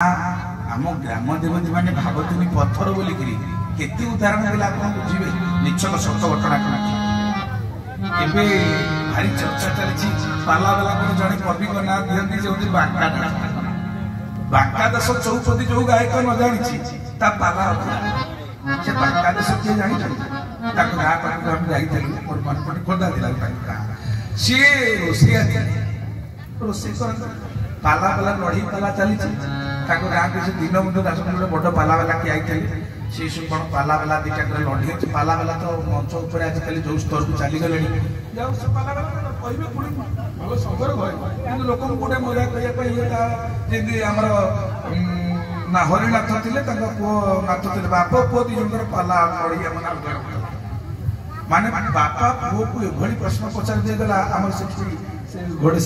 आम ग्राम देवती मैंने भावतुनी पत्थर बोलिकी केते उदाहरण देला आपन बुझिबे निश्चक सत्य घटना एबे भारी चर्चा चलछि पाला वाला को जने कवि को नाम दियंती जे बांका बांका दस चौपदी जो गायक न जानिछि ता पाला से बांका दस के जानि ताको गा पर हम जाइतली मोर मन पट खोदा दिला बांका से रोसे कर पाला वाला लड़ी पाला चली ताको गाँ के दिन मुंडे दास गोटे बड़ पाला वाला किए आईते से सब कौन पाला वाला दीटा लड़ी अच्छे पाला वाला तो मंच उपर आजिकल जो स्तर को चली गले लोक गोटे मजा कहते आम ना हरिनाथ थे पुओ नाथ थे बाप पुओ दी जन पाला लड़ी माने बापा पुओ को एभली प्रश्न पचार देगला आम से घोड़े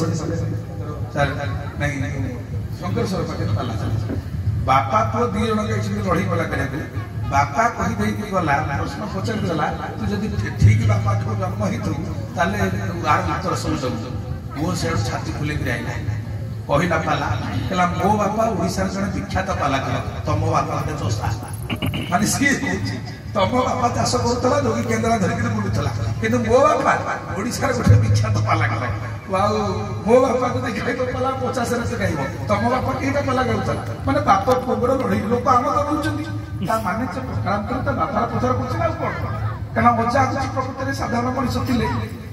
नहीं शंकरेश्वर पाखे पाला चली बापा पुओ दी जन लड़ी पाला कर बापा कही गला प्रश्न पचार देला तू जब ठीक बापा को जन्म हो आर मात्र सब पुओ से छाती खुलिक आईला कहला पाला कहला मो बापा ओडिशा जन विख्यात पाला तुम बापा के चोषा माने सी तुम बापा चाष करूला जोगी केन्द्र धरिक बुलूला कि मो बापा ओडिशा गोटे विख्यात पाला मो बापा को देखा तो पाला 50 से कह तुम बापा कईटा पाला गाऊला माने बाप पुओर लड़ई लोक आम तो माने प्रकारांतर बापार प्रचार कर मजा आगे प्रकृत में साधारण मनीष थे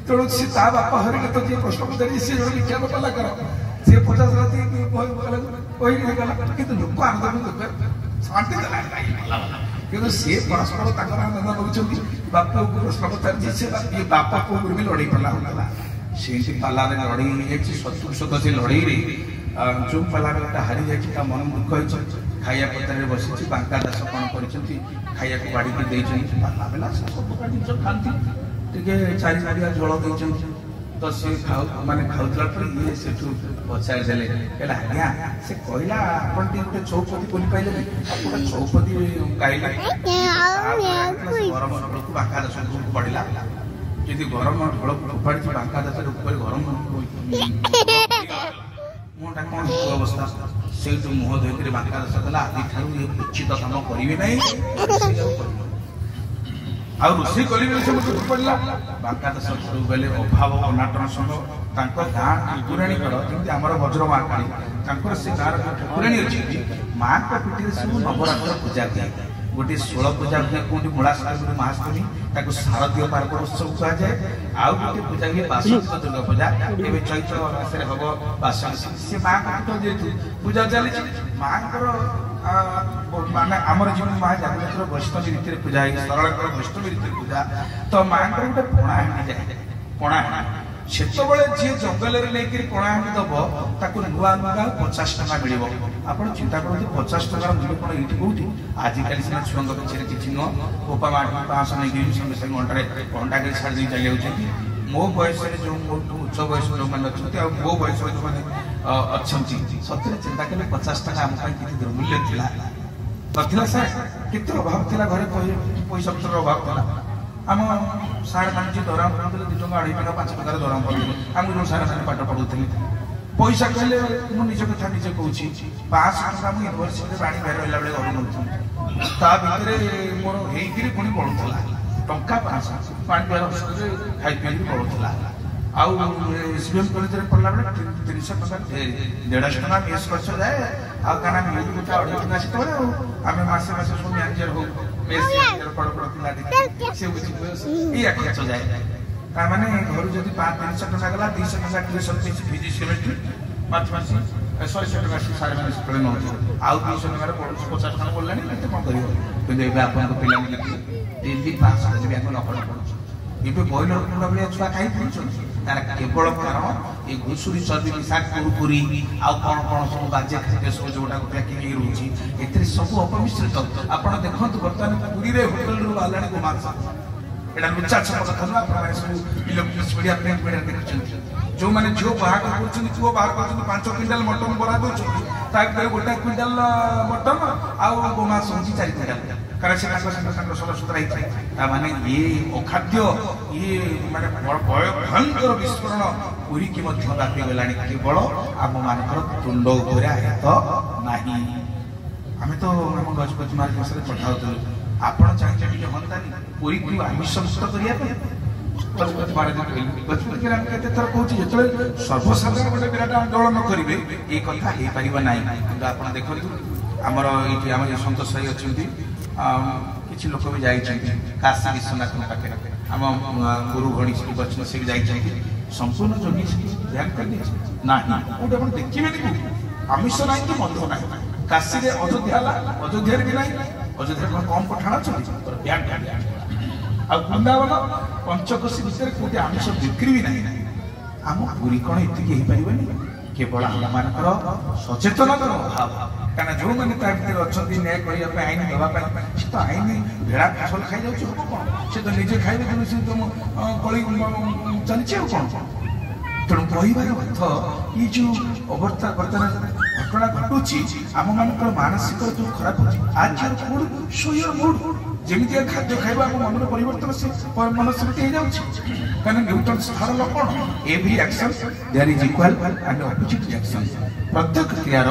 तेणु सी बापा हरिक तो जी प्रश्न पचारि सी जो विख्यात पाला कर सी 50 राति गला कि लोक आनंद शांति कि सी परस्पर आनंद नौ बाप को प्रश्न पचारि से बापा को भी लड़ई पाला होगा से पाला लड़ई शत्रुशत से लड़ई जो पाला गोटे हारी जाए मन दुख हो खाया पतर बसी बांका दास कौन कर खाया को बाड़ी के पाला बेला सब जिन खाती टे चारि चारिया झोल दे तो सी खाऊ माने खाऊला ये से पचार देले कहला आज्ञा से कहला आपन गोटे चौपदी बोली पाइले गोटे चौपदी गाइला गरम ढोल को बांका दास को पड़ला यदि गरम ढोल फोपाड़ी बांका दास ऊपर गरम मुटा कौन अवस्था से मुह धोकर बांका दास कहला आदि ठारू ये उचित काम करेंगे ना आ रोषे करेंगे पड़ा बांका दास गले अभाव अनाटन संग गाँ ठाकुराणी जमी आम वज्र माँ काली से गाँव ठाकुराणी अच्छी माँ को पीठी सब नवरात्र पूजा दिए गोटे 16 पूजा हुए कौटी मूलाष्टमी महाष्टमी ताको शारदीय पार्वण उत्सव कहुए आउ गोटे पूजा हुए बासंत दुर्गा पूजा ए चैत्र मास हम बासंत से माँ को जेहतु पूजा चली माँ माने आमर जीवन माँ जागृत वैष्णवी रीति पूजा सरल वैष्णवी रीति पूजा तो माँ गोटे पणा हांडी जाए पणा से जी जंगल लेकिन पणाहांडी दब नुआ नुआ 50 टका मिल आप चिंता करते 50 टका मिले कौन ये कौटी आजिकल सीना छुआ पिछले किसी नुह बोपा माँ 500 नहीं संगे संगे अंडे अंडा के छाड़ी चली जाऊँगी मो बयस जो उच्च बयस जो मैंने अच्छा मो बयस जो मैंने अच्छा सतरे चिंता कले 50 टका आम कि दुर्मूल्य था सर केत अभाव था घरे पैसा पत्र अभाव था आम सारे मान जी दरम पढ़े 2 टका 2.5 टका 5 टका दरम पड़े आम जो सारे मैंने पाठ पढ़ुली पैसा कहले मु निज कथा निजे कहूँ 500 टका मुझे यूनिवर्सिटी पानी बाहर रहा बेले घर नौथी ता भितर मोर होकर पुणी पड़ूला टंका 500 पानी बाहर खाई पी पड़ूला आईसीएम कॉलेज में पढ़ला बेले 300 टका 150 टका मेस खर्च जाए आना मिल गोटे 2.5 टका से आम मसे मसे सब मैनेजर हो खर्च जाए मैंने घर जब 500 टका गला 200 टका ट्यूशन फिजिक्स केमिस्ट्री मैथमेटिक्स 100 टका सारे मैंने नौ आउ 200 टका 50 टका पड़ा कौन कर आप डेली 500 जी नकल पड़े ये बॉयलर कुंडा भाई छुआ खाई पड़े तार केवल कारण ये घुषुरी चर्बी मिशा कुरकुरी आउ कौन कौन सब बाजे खाद्य सब जोटा पैकिंग रोचे ए सब अपमिश्रित आप देखते बर्तमान पुरी में होटेल बाहर गोमांस यहाँ लुचा छप कथा ना सब इलेक्ट्रोनिक्स मीडिया प्रिंट मीडिया देखते जो मैंने झील बाहर कर पुओ बाहर कर 5 क्विंटाल मटन बना दौर गोटे क्विंटाल मटन आउ गोमांस हूँ 4 क्विंटाल कारण से सफा सुतरा होता है ये अखाद्य ये माने भयंकर विस्फोरण पूरी की व्यापी गला केवल आम मान तुंड उपर आघात नहीं। आम तो आम गजपति मार्ग विषय कथा होलु आपण चाहिए टे हंतानी पुरी को आमिष मुक्त करिया गजपति महाराज गजपति राम केते थर कहूँ जो सर्वसाधारण गोटे विराट आंदोलन करेंगे ये कथा हो पार ना कि आप देखो आमर ये आम सतोष भाई अच्छा किसी लोक भी जाइए काशी विश्वनाथ पाखे आम गुरु घणी से अच्छे से भी संपूर्ण जोगी ध्यान कर ना गोटे आप देखिए आमिष ना कि मध ना काशी अयोध्या अयोध्या भी ना अयोध्या कम पठाण अच्छा वृंदावन पंचकोशी भितर कौटे आमिष बिक्री भी ना आम पूरी कौन ये पारे केवल आम सचेतनतार अभाव क्या जो मैंने अच्छा न्याय करने आईन देवाई सी तो आईन भेड़ा फसल खाई जाऊँ हम कौन से तो निजे खाइबे तेणु सी तुम कली चली कौन तेणु कहबार अर्थ ये जो अवस्था बर्तमान घटना घटुची आम मान मानसिक जो खराब हो आज मूड सो योर मूड जमी खाद्य खाइबा आम मन परिवर्तन से मनस्थिति हो जाए कहीं न्यूटन स्थान कौन every action there is equal and opposite reaction प्रत्येक क्रियार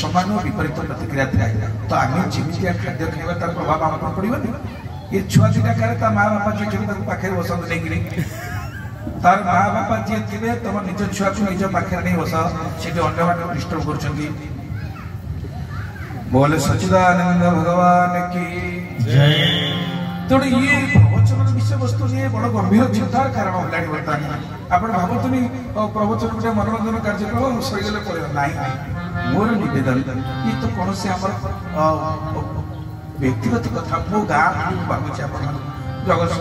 समान और विपरीत प्रतिक्रिया थाए तो आम जमी खाद्य खाइबा तार प्रभाव आम पर पड़ोनी ये छुआ दिटा करे माँ बापा जो पाखे बसत नहीं तार माँ बापा जी थे तुम निज छुआ को निज पाखे नहीं बस से अन्य मान डिस्टर्ब कर बोले सच्चिदानंद भगवान की जय। तेणु ये प्रवचन विषय वस्तु ये बड़ गंभीर चिंतार कारण है बर्तमान आप भावतुनि प्रवचन गोटे मनोरंजन कार्यक्रम सहीगले पड़े ना मोर निवेदन ये तो कौन से व्यक्तिगत कथा मो गाँव भावुचे जगत